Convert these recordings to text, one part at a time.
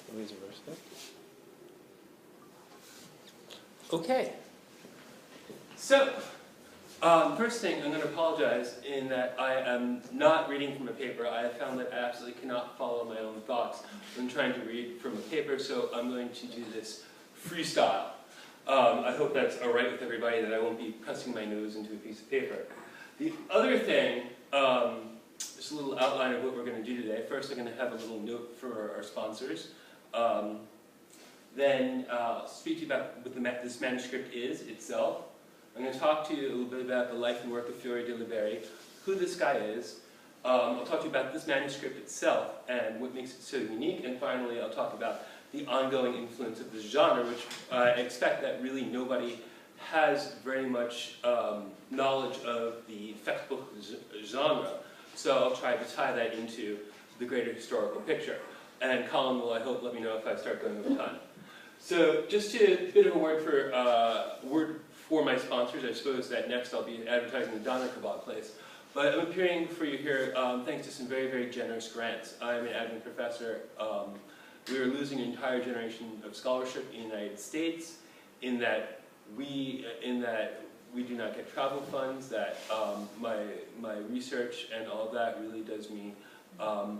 Let me reverse that. Okay. So, first thing, I'm going to apologize in that I am not reading from a paper. I have found that I absolutely cannot follow my own thoughts when trying to read from a paper, so I'm going to do this freestyle. I hope that's all right with everybody, that I won't be pressing my nose into a piece of paper. The other thing, just a little outline of what we're going to do today. First, I'm going to have a little note for our sponsors. Then speak to you about what this manuscript is itself. I'm going to talk to you a little bit about the life and work of Fiore de Liberi, who this guy is. I'll talk to you about this manuscript itself and what makes it so unique. And finally, I'll talk about the ongoing influence of this genre, which I expect that really nobody has very much knowledge of the textbook genre. So I'll try to tie that into the greater historical picture. And Colin will, I hope, let me know if I start going over time. So just a bit of a word for my sponsors. I suppose that next I'll be advertising the Donner Kebab place. But I'm appearing for you here thanks to some very, very generous grants. I'm an adjunct professor. We are losing an entire generation of scholarship in the United States in that we do not get travel funds, that my research and all of that really does me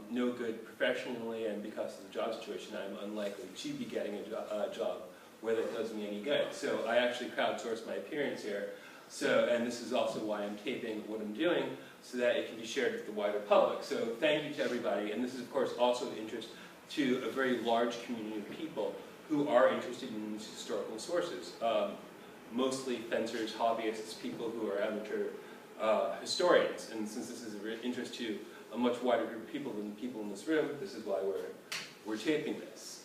no good professionally, and because of the job situation, I'm unlikely to be getting a job where that does me any good. So I actually crowdsourced my appearance here. So, and this is also why I'm taping what I'm doing, so that it can be shared with the wider public. So thank you to everybody, and this is of course also of interest to a very large community of people who are interested in these historical sources. Mostly fencers, hobbyists, people who are amateur historians. And since this is of interest to a much wider group of people than the people in this room, this is why we're taping this.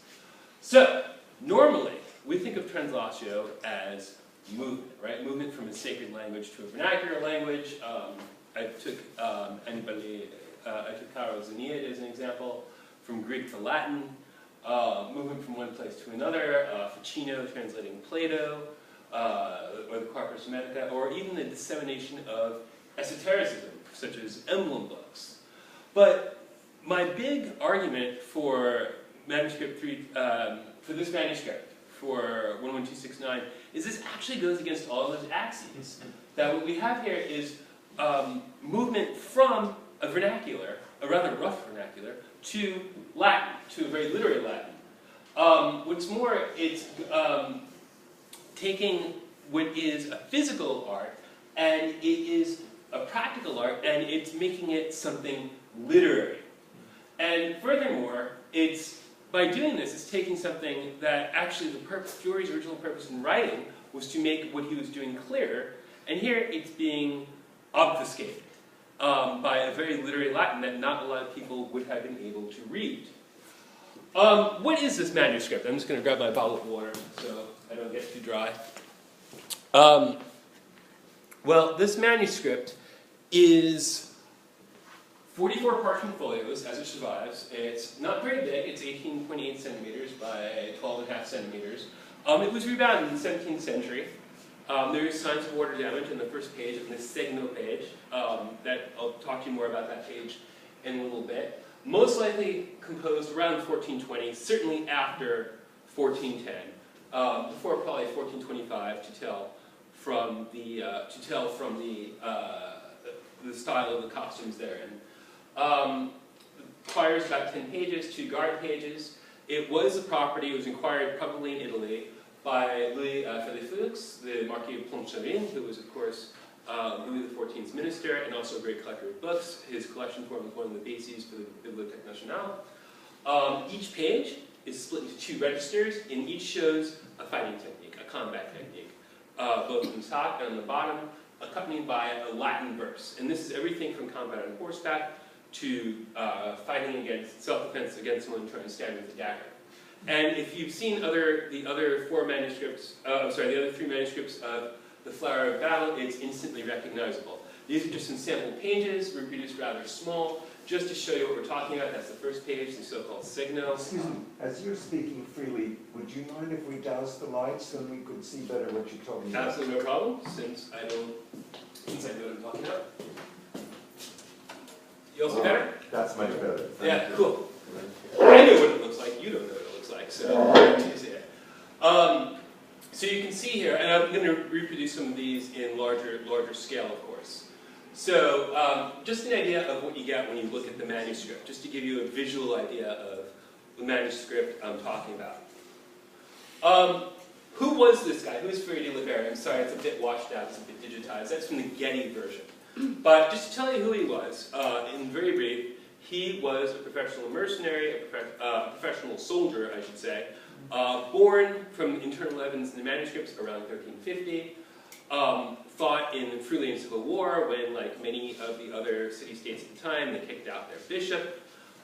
So, normally, we think of translatio as movement, right? Movement from a sacred language to a vernacular language. I took Caro's Aeneid as an example, from Greek to Latin, movement from one place to another, Ficino translating Plato, or the Corpus Hermetica, or even the dissemination of esotericism, such as emblem books. But my big argument for manuscript for this manuscript, for 11269, is this actually goes against all those axes. That what we have here is movement from a vernacular, a rather rough vernacular, to Latin, to a very literary Latin. What's more, it's taking what is a physical art, and it is a practical art, and it's making it something literary. And furthermore, by doing this, it's taking something that actually Fiore's original purpose in writing was to make what he was doing clearer, and here it's being obfuscated by a very literary Latin that not a lot of people would have been able to read. What is this manuscript? I'm just going to grab my bottle of water so I don't get too dry. Well, this manuscript is 44 parchment folios as it survives. It's not very big. It's 18.8 centimeters by 12.5 centimeters. It was rebound in the 17th century. There is signs of water damage in the first page, in the signal page. I'll talk to you more about that page in a little bit. Most likely composed around 1420, certainly after 1410. Before probably 1425 to tell from the style of the costumes therein. Requires about 10 pages, 2 guard pages. It was a property. It was acquired probably in Italy by Louis Philippe, the Marquis of Mondschein, who was of course Louis XIV's minister and also a great collector of books. His collection formed one of the bases for the Bibliothèque Nationale. Each page is split into 2 registers, and each shows a fighting technique, a combat technique, both on the top and on the bottom, accompanied by a Latin verse. And this is everything from combat on horseback to fighting against self-defense against someone trying to stab with a dagger. And if you've seen the other 3 manuscripts of The Flower of Battle, it's instantly recognizable. These are just some sample pages, reproduced rather small, just to show you what we're talking about. That's the first page, the so-called signal. Excuse me, as you're speaking freely, would you mind if we douse the lights so we could see better what you're talking about? Absolutely no problem, since I know what I'm talking about. You all see better? That's much better. Yeah, cool. I know what it looks like, you don't know what it looks like. so you see it. So you can see here, and I'm going to reproduce some of these in larger scale, of course. So just an idea of what you get when you look at the manuscript, just to give you a visual idea of the manuscript I'm talking about. Who was this guy? Who is Fiore di Liberi? I'm sorry, it's a bit washed out, it's a bit digitized. That's from the Getty version. But just to tell you who he was, in very brief, he was a professional mercenary, a professional soldier, I should say, born from internal evidence in the manuscripts around 1350, fought in the Friulian Civil War when, like many of the other city-states at the time, they kicked out their bishop.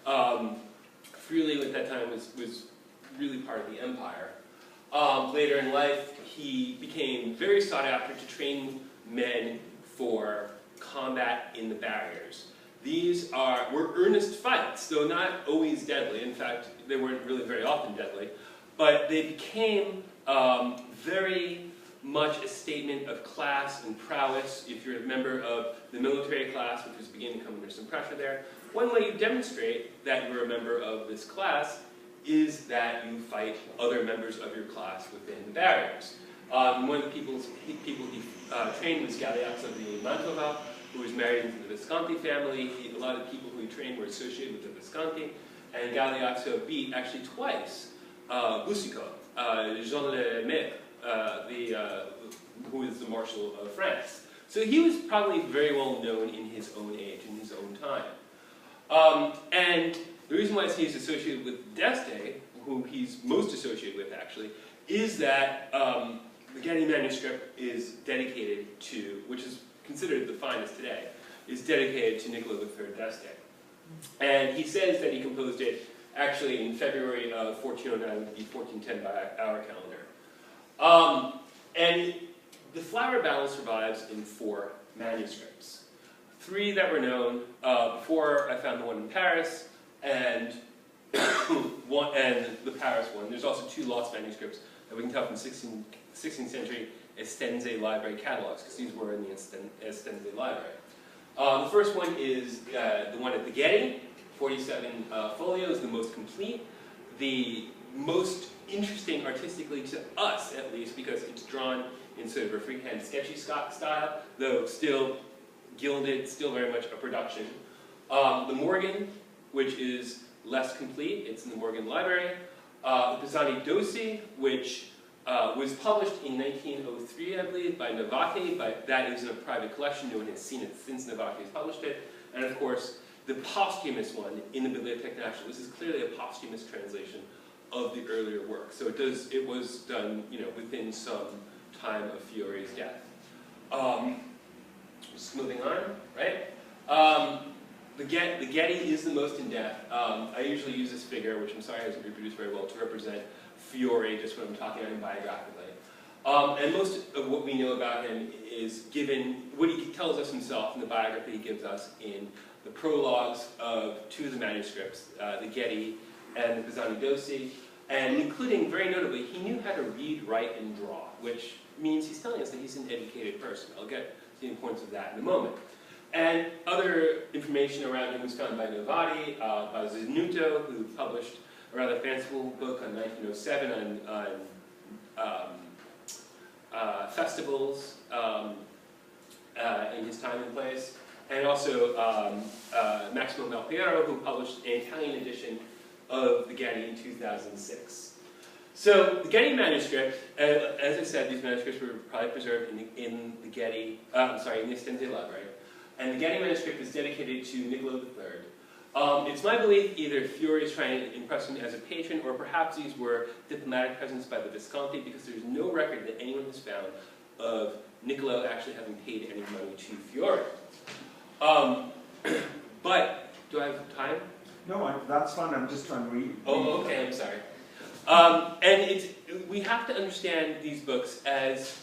Friuli at that time was really part of the empire. Later in life, he became very sought after to train men for combat in the barriers. These were earnest fights, though not always deadly. In fact, they weren't really very often deadly. But they became very much a statement of class and prowess. If you're a member of the military class, which was beginning to come under some pressure there, one way you demonstrate that you're a member of this class is that you fight other members of your class within the barriers. One of the people he trained was Galeazzo di Mantova, who was married into the Visconti family. A lot of the people who he trained were associated with the Visconti, and Galeazzo beat actually twice Boucicaut, Jean Le Maître, who is the Marshal of France. So he was probably very well known in his own age, in his own time. And the reason why he's associated with D'Este, who he's most associated with actually, is that the Getty manuscript is dedicated to, which is considered the finest today, is dedicated to Niccolo III d'Este. And he says that he composed it actually in February of 1409, would be 1410 by our calendar. And the Flower Battle survives in 4 manuscripts. 3 that were known before I found the one in Paris, and the Paris one. There's also 2 lost manuscripts that we can tell from 16th century Estense library catalogs, because these were in the Estense library. The first one is the one at the Getty, 47 folios, the most complete, the most interesting artistically to us, at least, because it's drawn in sort of a freehand sketchy style, though still gilded, still very much a production. The Morgan, which is less complete, it's in the Morgan Library. The Pisani Dossi, which was published in 1903, I believe, by Navati, but that is in a private collection. No one has seen it since Navati has published it. And of course, the posthumous one in the Bibliothèque Nationale. This is clearly a posthumous translation of the earlier work. So it was done, within some time of Fiore's death. Just moving on, right? The Getty is the most in depth. I usually use this figure, which I'm sorry hasn't reproduced very well, to represent Fiore, just when I'm talking about him biographically. And most of what we know about him is given, what he tells us himself in the biography he gives us in the prologues of 2 of the manuscripts, the Getty and the Pisani Dossi, and including, very notably, he knew how to read, write, and draw, which means he's telling us that he's an educated person. I'll get to the importance of that in a moment. And other information around him was found by Novati, by Zannuto, who published a rather fanciful book on 1907 on festivals in his time and place, and also Maximo Malpiero, who published an Italian edition of the Getty in 2006. So the Getty manuscript, as I said, these manuscripts were probably preserved in the Getty, in the Estense library. And the Getty manuscript is dedicated to Niccolo III. It's my belief either Fiore is trying to impress him as a patron, or perhaps these were diplomatic presents by the Visconti, because there's no record that anyone has found of Niccolo actually having paid any money to Fiore. But, do I have time? No, that's fine. I'm just trying to read. Oh, okay, I'm sorry. And we have to understand these books as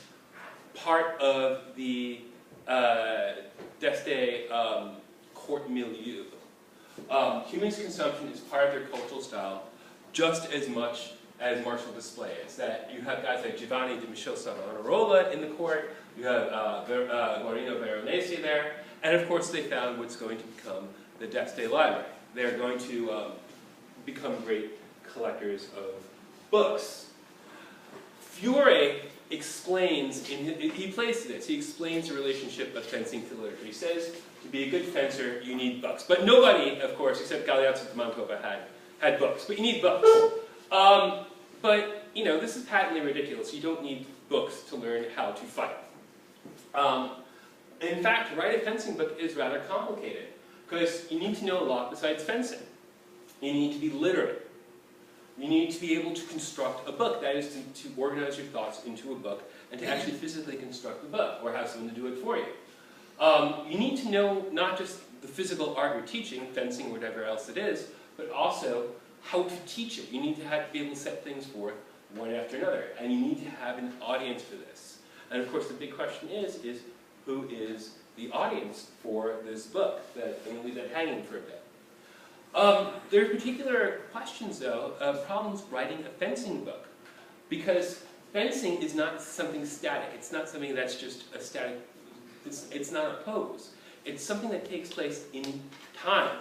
part of the D'Este court milieu. Humanist consumption is part of their cultural style just as much as martial display is. That you have guys like Giovanni di Michele Savonarola in the court, you have Guarino Veronese there, and of course they found what's going to become the D'Este Library. They're going to become great collectors of Books. Fiore explains, he plays to this, he explains the relationship of fencing to literature. He says, to be a good fencer, you need books. But nobody, of course, except Galeazzo de Mantova had books. But you need books. But, you know, this is patently ridiculous. You don't need books to learn how to fight. In fact, to write a fencing book is rather complicated, because you need to know a lot besides fencing. You need to be literate. You need to be able to construct a book, that is to organize your thoughts into a book and to actually physically construct the book, or have someone to do it for you. You need to know not just the physical art you're teaching, fencing or whatever else it is, but also how to teach it. You need to be able to set things forth one after another, and you need to have an audience for this. And of course the big question is who is the audience for this book? I'm going to leave that hanging for a bit. There are particular questions, though, of problems writing a fencing book. Because fencing is not something static. It's not something that's just a static, it's not a pose. It's something that takes place in time,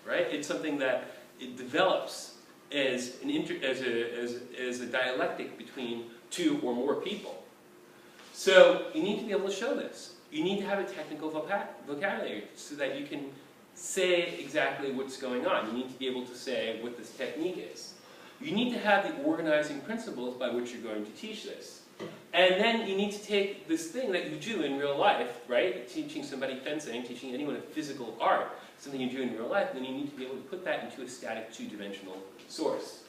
right? It's something that it develops as a dialectic between two or more people. So you need to be able to show this. You need to have a technical vocabulary so that you can say exactly what's going on. You need to be able to say what this technique is. You need to have the organizing principles by which you're going to teach this. And then you need to take this thing that you do in real life, right? Teaching somebody fencing, teaching anyone a physical art, something you do in real life, and then you need to be able to put that into a static two-dimensional source.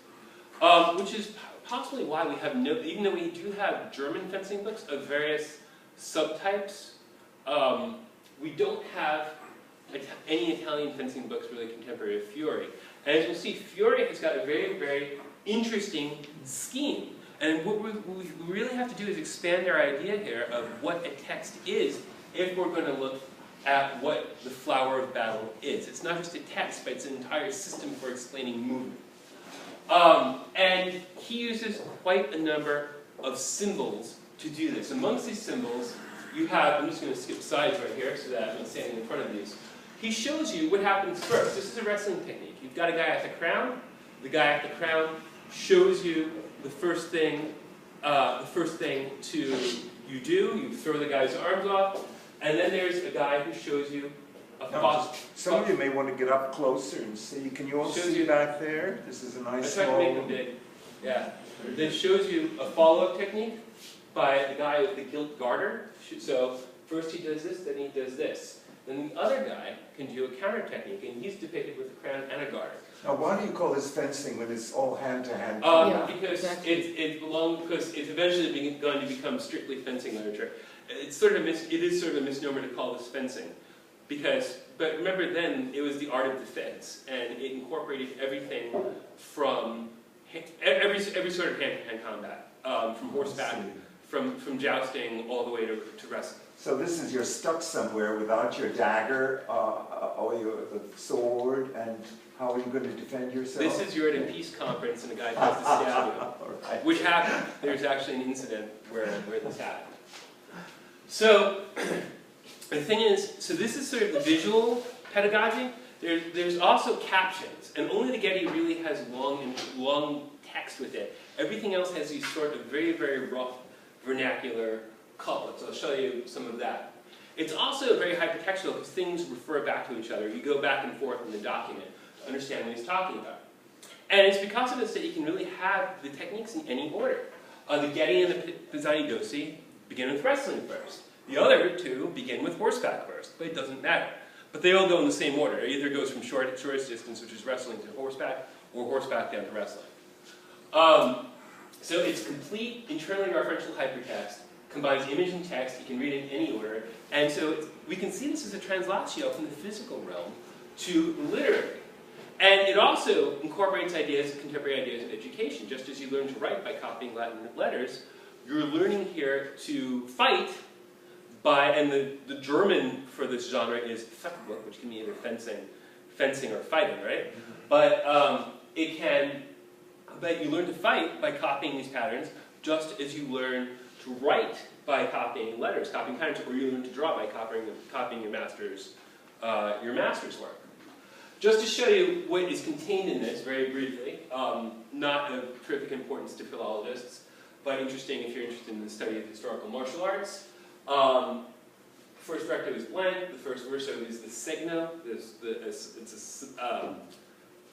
Which is possibly why we have even though we do have German fencing books of various subtypes, we don't have any Italian fencing books really contemporary of Fiore. And as you'll see, Fiore has got a very, very interesting scheme. And what we really have to do is expand our idea here of what a text is if we're going to look at what the flower of battle is. It's not just a text, but it's an entire system for explaining movement. And he uses quite a number of symbols to do this. Amongst these symbols, you have, I'm just going to skip slides right here so that I'm not standing in front of these. He shows you what happens first. This is a wrestling technique. You've got a guy at the crown. The guy at the crown shows you the first thing you do. You throw the guy's arms off, and then there's a guy who shows you a some of you may want to get up closer and see. Can you all see back there? This is a nice small... I tried to make them big. Yeah. That shows you a follow-up technique by the guy with the gilt garter. So first he does this, then he does this. Then the other guy can do a counter technique, and he's depicted with a crown and a garter. Now, why do you call this fencing when it's all hand-to-hand? Because exactly. Because it's eventually going to become strictly fencing literature. It is sort of a misnomer to call this fencing, but remember then it was the art of defense, and it incorporated everything from every sort of hand-to-hand combat, from horseback, from jousting all the way to wrestling. So this is you're stuck somewhere without your dagger or your sword, and how are you going to defend yourself? This is you're at a peace conference and a guy tries to stab you, right. Which happened. There's actually an incident where this happened. So the thing is, so this is sort of the visual pedagogy. There's also captions, and only the Getty really has long text with it. Everything else has these sort of very, very rough vernacular couplets. I'll show you some of that. It's also very hypertextual because things refer back to each other. You go back and forth in the document to understand what he's talking about. And it's because of this that you can really have the techniques in any order. The Getty and the Pisani Dossi begin with wrestling first. The other two begin with horseback first, but it doesn't matter. But they all go in the same order. It either goes from shortest distance, which is wrestling, to horseback, or horseback down to wrestling. So it's complete internally referential hypertext, combines image and text, you can read it in any order, and so we can see this as a translatio from the physical realm to literary. And it also incorporates contemporary ideas of education. Just as you learn to write by copying Latin letters, you're learning here to fight and the German for this genre is Fechtbuch, which can be either fencing or fighting, right? But but you learn to fight by copying these patterns, just as you learn to write by copying letters, copying patterns, or you learn to draw by copying your master's work. Just to show you what is contained in this, very briefly, not of terrific importance to philologists, but interesting if you're interested in the study of historical martial arts. First recto is blank, the first verso is the signo.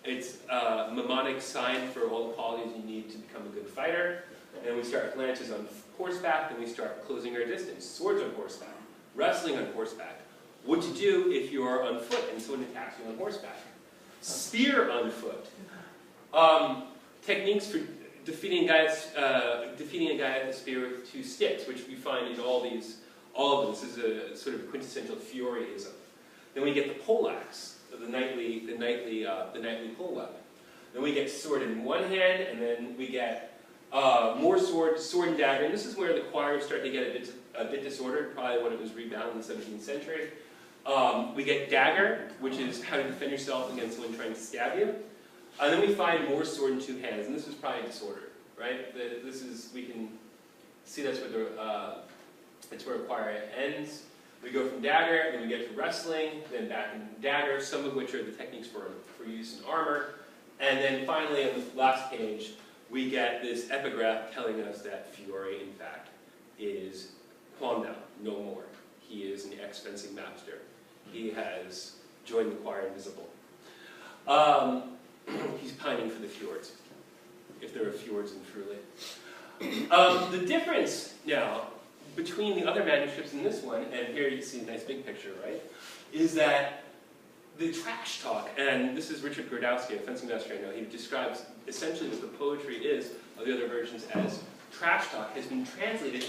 It's a mnemonic sign for all the qualities you need to become a good fighter. And we start with lances on horseback, and we start closing our distance. Swords on horseback, wrestling on horseback. What to do if you're on foot and someone attacks you on horseback. Spear on foot. Techniques for defeating a guy at the spear with 2 sticks, which we find in all of them. This is a sort of quintessential Fioreism. Then we get the poleaxe, the knightly pole weapon. Then we get sword in one hand, and then we get more sword and dagger. And this is where the choirs start to get a bit disordered, probably when it was rebound in the 17th century. We get dagger, which is how to defend yourself against someone trying to stab you. And then we find more sword in 2 hands, and this is probably disordered, right? We can see that's where choir ends. We go from dagger, then we get to wrestling, then back in dagger, some of which are the techniques for use in armor. And then finally, on the last page, we get this epigraph telling us that Fiore, in fact, is quondam, no more. He is an ex-fencing master. He has joined the choir invisible. He's pining for the fjords, if there are fjords in Friuli. The difference now between the other manuscripts and this one, and here you see a nice big picture, right, is that the trash talk, and this is Richard Gordowski, a fencing master I know, he describes essentially what the poetry is of the other versions as trash talk has been translated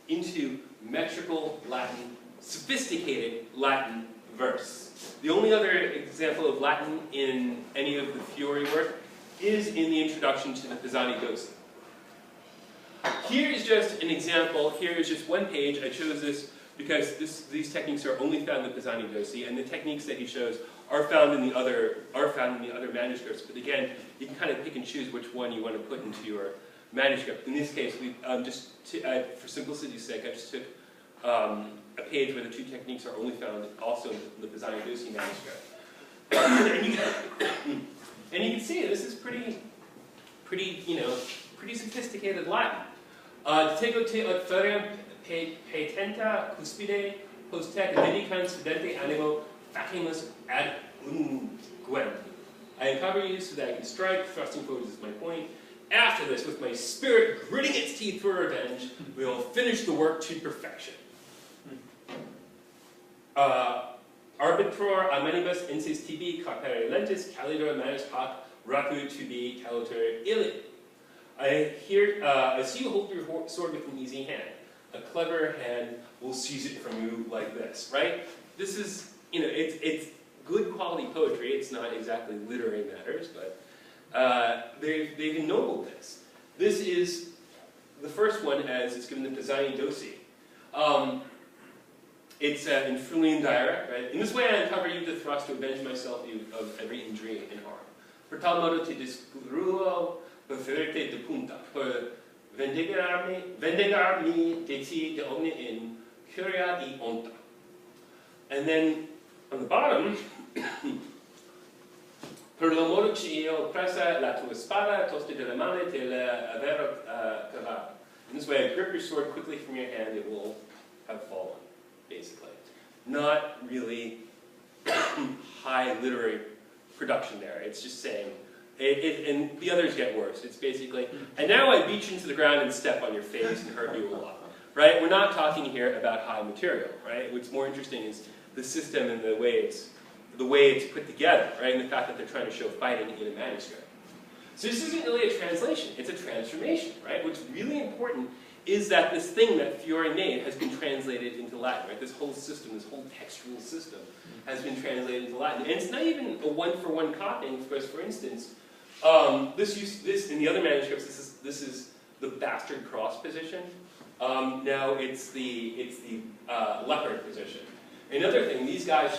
into metrical Latin, sophisticated Latin verse. The only other example of Latin in any of the Fiore work is in the introduction to the Pisani Dosi. Here is just an example. Here is just one page. I chose this because these techniques are only found in the Pisani Dosi, and the techniques that he shows are found in the other manuscripts. But again, you can kind of pick and choose which one you want to put into your manuscript. In this case, we for simplicity's sake, I just took a page where the 2 techniques are only found also in the Pisani Dosi manuscript. And you can see this is pretty sophisticated Latin. Tego te aut feriam petenta cuspide post tec dedicans fidente animo facimus ad unguem. I uncover you so that I can strike, thrusting forward is my point. After this, with my spirit gritting its teeth for revenge, we will finish the work to perfection. Arbitror amenibus insis tibi carpere lentis calidor manus hoc rapu tubi calitur illi. I see you hold your sword with an easy hand. A clever hand will seize it from you like this, right? This is, it's good quality poetry. It's not exactly literary matters, but they've ennobled this. This is the first one as it's given the Pisani Dosi. It's in Friulian dialect, right? In this way I uncover you to thrust to avenge myself of every injury and harm. Per tal modo te discruo per ferite de punta, per vendigarmi de ti de omne in curia e onta. And then on the bottom, per lo modo che io pressa la tua spada toste delle mani te la avero cavato. In this way I grip your sword quickly from your hand, it will have fallen, basically. Not really high literary production there. It's just saying, and the others get worse. It's basically, and now I beat you into the ground and step on your face and hurt you a lot. Right? We're not talking here about high material. Right? What's more interesting is the system and the way it's put together. Right? And the fact that they're trying to show fighting in a manuscript. So this isn't really a translation. It's a transformation. Right? What's really important is that this thing that Fiore made has been translated into Latin, right? This whole system, this whole textual system has been translated into Latin. And it's not even a one-for-one copying, because, for instance, this in the other manuscripts, this is the bastard cross position. Now it's the leopard position. Another thing, these guys,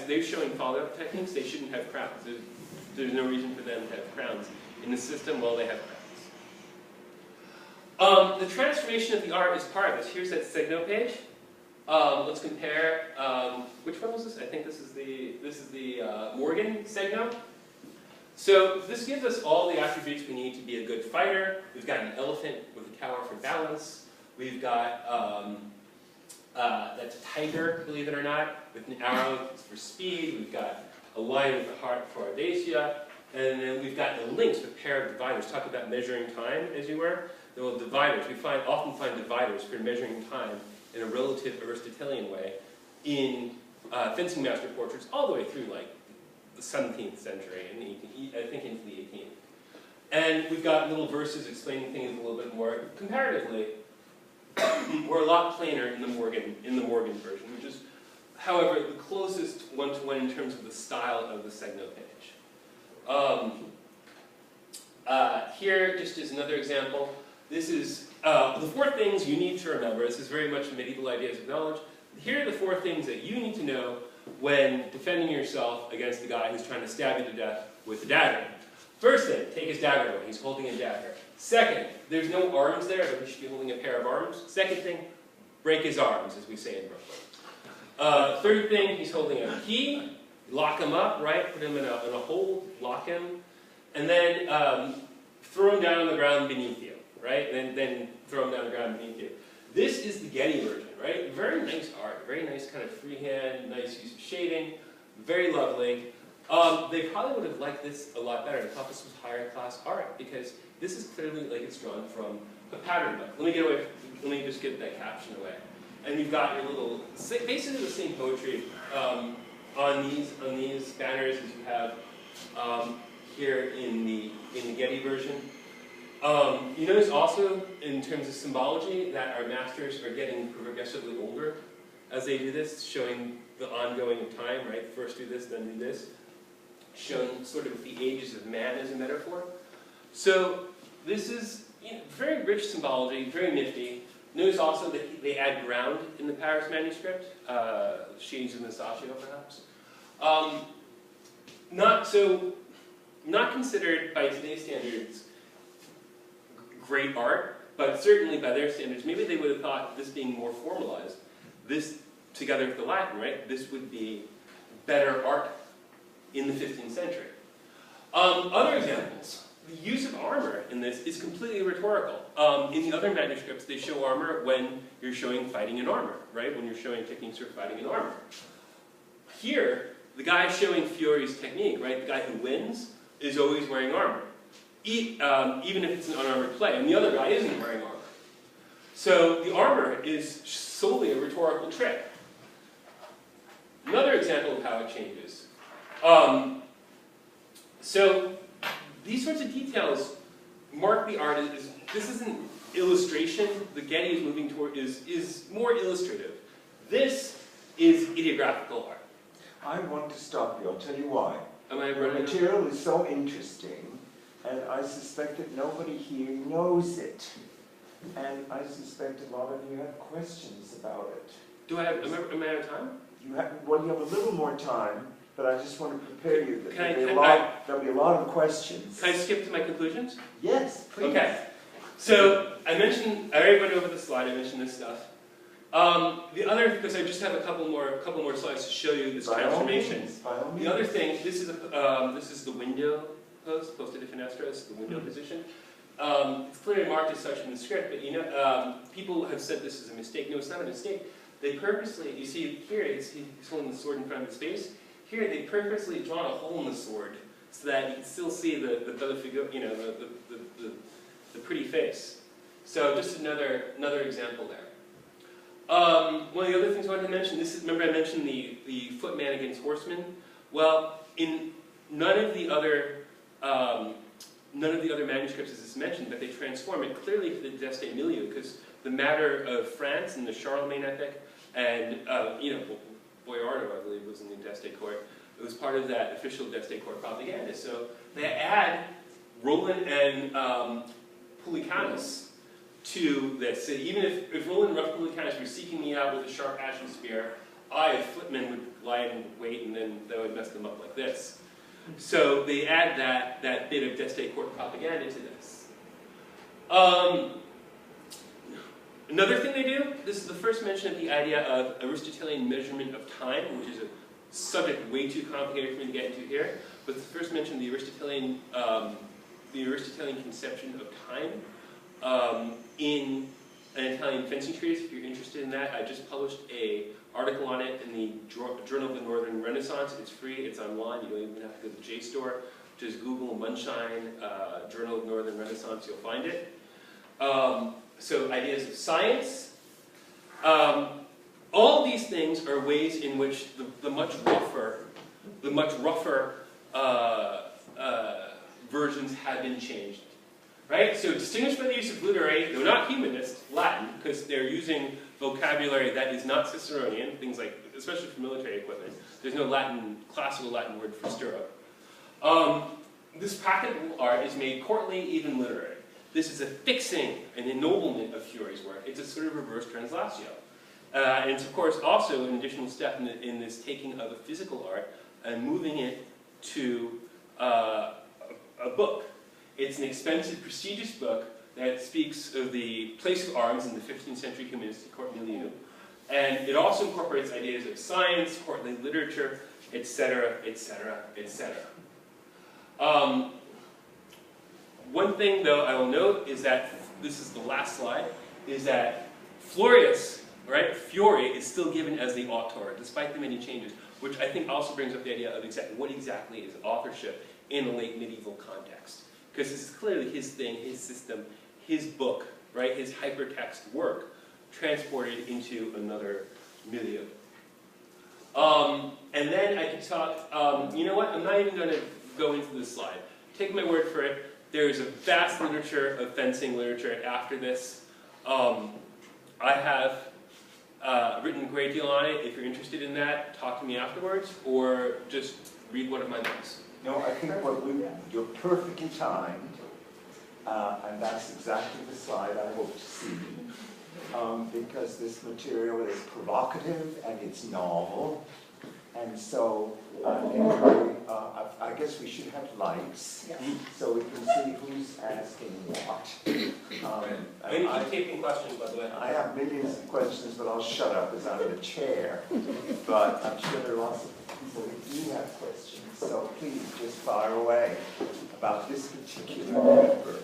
they're showing follow-up techniques, they shouldn't have crowns. There's no reason for them to have crowns. In the system, well, they have crowns. The transformation of the art is part of this. Here's that Signo page. Let's compare, which one was this? I think this is the Morgan Segno. So this gives us all the attributes we need to be a good fighter. We've got an elephant with a tower for balance. We've got that's a tiger, believe it or not, with an arrow for speed. We've got a lion with a heart for audacia. And then we've got the lynx with a pair of dividers. Talk about measuring time, as you were. Well, dividers. We often find dividers for measuring time in a relative Aristotelian way in fencing master portraits all the way through like the 17th century and I think into the 18th. And we've got little verses explaining things a little bit more comparatively. We're a lot plainer in the Morgan version, which is, however, the closest one-to-one in terms of the style of the Segno page. Here, just as another example, this is the 4 things you need to remember. This is very much medieval ideas of knowledge. Here are the 4 things that you need to know when defending yourself against the guy who's trying to stab you to death with a dagger. First thing, take his dagger away. He's holding a dagger. Second, there's no arms there, but he should be holding a pair of arms. Second thing, break his arms, as we say in Brooklyn. Third thing, he's holding a key. Lock him up, right? Put him in a hold, lock him. And then throw him down on the ground beneath you, right? Then throw him down on the ground beneath you. This is the Getty version, right? Very nice art, very nice kind of freehand, nice use of shading, very lovely. They probably would have liked this a lot better. They thought this was higher class art because this is clearly like it's drawn from a pattern book. Let me just get that caption away. And you've got your little, basically the same poetry on these banners as you have here in the Getty version. You notice also, in terms of symbology, that our masters are getting progressively older as they do this, showing the ongoing of time, right? First do this, then do this. Shown sort of the ages of man as a metaphor. So this is very rich symbology, very nifty. Notice also that they add ground in the Paris manuscript, shades of Masaccio perhaps. Not considered by today's standards great art, but certainly by their standards, maybe they would have thought this being more formalized, this together with the Latin, right, this would be better art in the 15th century. Other examples, the use of armor in this is completely rhetorical. In the other manuscripts, they show armor when you're showing fighting in armor, right, when you're showing techniques for fighting in armor. Here, the guy showing Fiore's technique, right, the guy who wins, is always wearing armor. Even if it's an unarmored play, and the other guy isn't wearing armor. So the armor is solely a rhetorical trick. Another example of how it changes. So these sorts of details mark the art as, this isn't illustration, the Getty is moving toward, is more illustrative. This is ideographical art. I want to stop you, I'll tell you why. Am I The running? material is so interesting, and I suspect that nobody here knows it. And I suspect a lot of you have questions about it. Do I have, am I out of time? You have a little more time, but I just want to prepare you that there'll be a lot of questions. Can I skip to my conclusions? Yes, please. Okay. So I already went over the slide, I mentioned this stuff. The other, because I just have a couple more slides to show you this transformation. The other thing, this is the window post, posta di fenestras, the window position. It's clearly marked as such in the script, but people have said this is a mistake. No, it's not a mistake. They purposely, you see here, he's holding the sword in front of his face. Here, they purposely drawn a hole in the sword so that you can still see the bella figura, the pretty face. So just another example there. One of the other things I wanted to mention, remember I mentioned the footman against horseman? Well, in none of the other manuscripts is this mentioned, but they transform it clearly for the Geste Milieu, because the matter of France in the Charlemagne epic, and Boiardo, I believe, was in the Geste court. It was part of that official Geste court propaganda. So they add Roland and Pulicanus to this. So even if Roland and Pulicanus were seeking me out with a sharp ashen spear, I, a footman, would lie in wait, and then that would mess them up like this. So they add that bit of Geste court propaganda to this. Another thing they do, this is the first mention of the idea of Aristotelian measurement of time, which is a subject way too complicated for me to get into here, but it's the first mention of the Aristotelian conception of time in an Italian fencing treatise. If you're interested in that, I just published an article on it in the Journal of the Northern Renaissance. It's free, it's online, you don't even have to go to the JSTOR. Just Google Mondschein Journal of Northern Renaissance, you'll find it. So ideas of science. All these things are ways in which the much rougher versions have been changed. Right? So distinguished by the use of literary, though not humanist, Latin, because they're using vocabulary that is not Ciceronian, things like, especially for military equipment. There's no classical Latin word for stirrup. This practical art is made courtly, even literary. This is a fixing, an ennoblement of Fiore's work. It's a sort of reverse translatio. And it's, of course, also an additional step in this taking of a physical art and moving it to a book. It's an expensive, prestigious book that speaks of the place of arms in the 15th century humanistic court milieu. And it also incorporates ideas of science, courtly literature, etc., etc., etc. One thing, though, I will note is that, this is the last slide, is that Florius, right, Fiore, is still given as the author, despite the many changes, which I think also brings up the idea of what exactly is authorship in a late medieval context. Because this is clearly his thing, his system, his book, right, his hypertext work, transported into another milieu. And then I can talk, you know what, I'm not even going to go into this slide. Take my word for it. There is a vast literature of fencing literature after this. I have written a great deal on it. If you're interested in that, talk to me afterwards, or just read one of my notes. No, I think you're perfectly timed, and that's exactly the slide I hope to see, because this material is provocative and it's novel, and so anyway, I guess we should have lights, so we can see who's asking what. I'm going to keep taking questions, by the way. I have millions of questions, but I'll shut up as I'm the chair, but I'm sure there are lots of people who do have questions. So please just fire away about this particular paper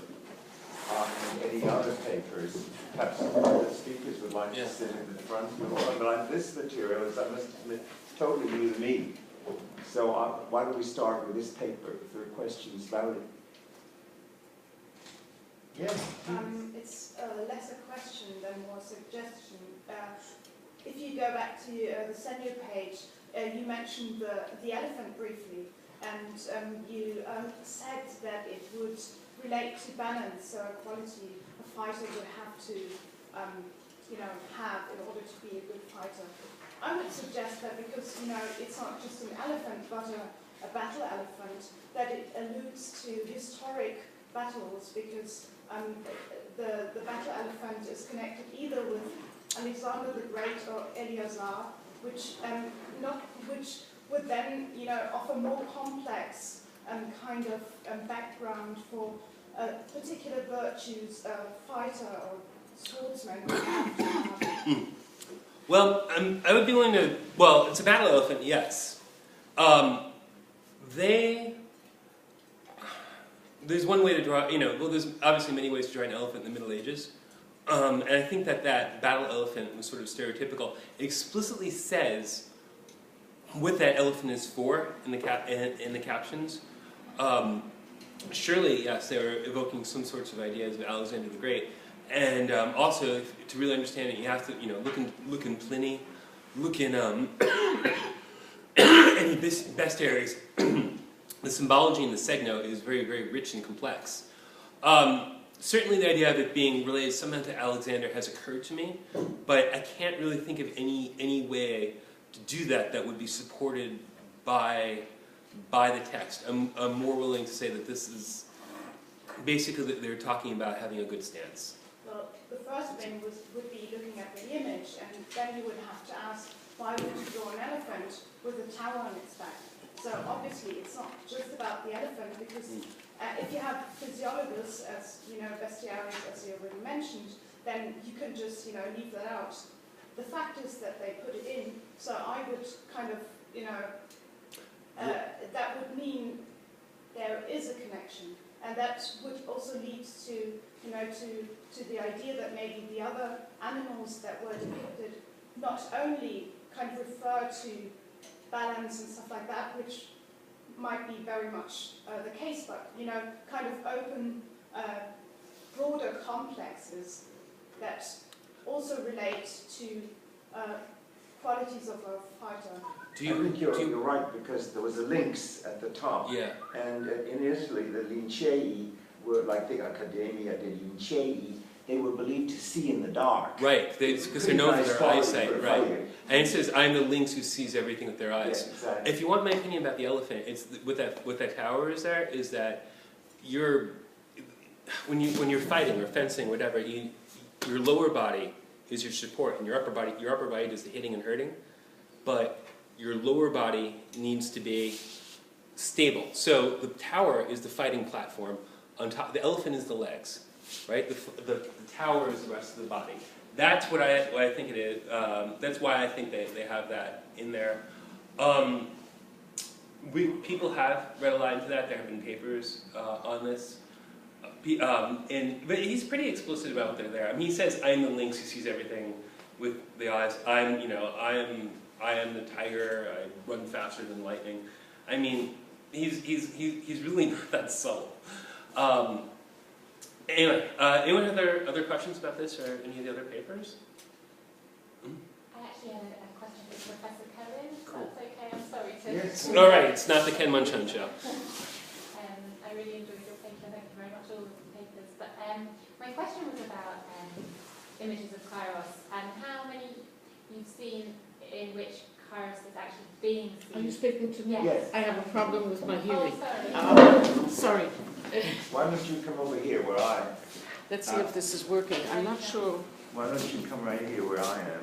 and any other papers. Perhaps some of the speakers would like to sit in the front row. But this material is, I must admit, totally new to me. So why don't we start with this paper? If there are questions about it. Yes, it's less a question than more a suggestion. If you go back to the senior page, you mentioned the elephant briefly, and you said that it would relate to balance, so a quality a fighter would have to, have in order to be a good fighter. I would suggest that because, it's not just an elephant, but a battle elephant, that it alludes to historic battles, because the battle elephant is connected either with Alexander the Great or Eleazar, which would then, offer more complex kind of background for particular virtues a fighter or swordsman would have to have. Well, I would be willing to, well, it's a battle elephant, yes. There's one way to draw, there's obviously many ways to draw an elephant in the Middle Ages. And I think that battle elephant was sort of stereotypical. It explicitly says what that elephant is for in the captions. Surely, yes, they were evoking some sorts of ideas of Alexander the Great. And also, to really understand it, you have to, look in Pliny, look in any bestiaries. The symbology in the Segno is very, very rich and complex. Certainly the idea of it being related somehow to Alexander has occurred to me, but I can't really think of any way to do that would be supported by the text. I'm more willing to say that this is basically that they're talking about having a good stance. Well, the first thing would be looking at the image, and then you would have to ask, why would you draw an elephant with a tower on its back? So obviously it's not just about the elephant, because if you have physiologists, as bestiaries, as you already mentioned, then you can just, leave that out. The fact is that they put it in, so I would kind of, that would mean there is a connection, and that would also lead to, to the idea that maybe the other animals that were depicted not only kind of refer to balance and stuff like that, which might be very much the case, but, kind of open broader complexes that also relate to qualities of a fighter. I think you're right, because there was a lynx at the top. Yeah. And in Italy, the Lincei were like the Accademia dei Lincei. They were believed to see in the dark. Right, because they're known for their eyesight, right. And it says, I'm the lynx who sees everything with their eyes. Yeah, exactly. If you want my opinion about the elephant, it's what that tower is there, is that when you're fighting or fencing, whatever, your lower body is your support, and your upper body does the hitting and hurting, but your lower body needs to be stable. So the tower is the fighting platform. On top, the elephant is the legs, right? The tower is the rest of the body. That's what I think it is. That's why I think they have that in there. People have read a lot into that. There have been papers on this. But he's pretty explicit about what they're there. I mean, he says, "I am the lynx who sees everything with the eyes. I am the tiger. I run faster than lightning." I mean, he's really not that subtle. Anyway, anyone have other questions about this or any of the other papers? I actually had a question for Professor Cohen. Cool. That's okay. I'm sorry to. Yes. All right, it's not the Ken Mondschein show. I really enjoyed your paper. Thank you very much, all of the papers. But my question was about images of Kairos and how many you've seen in which Kairos is actually being seen. Are you speaking to me? Yes. I have a problem with my hearing. Oh, Sorry. Why don't you come over here where I am? Let's see if this is working. I'm not sure. Why don't you come right here where I am?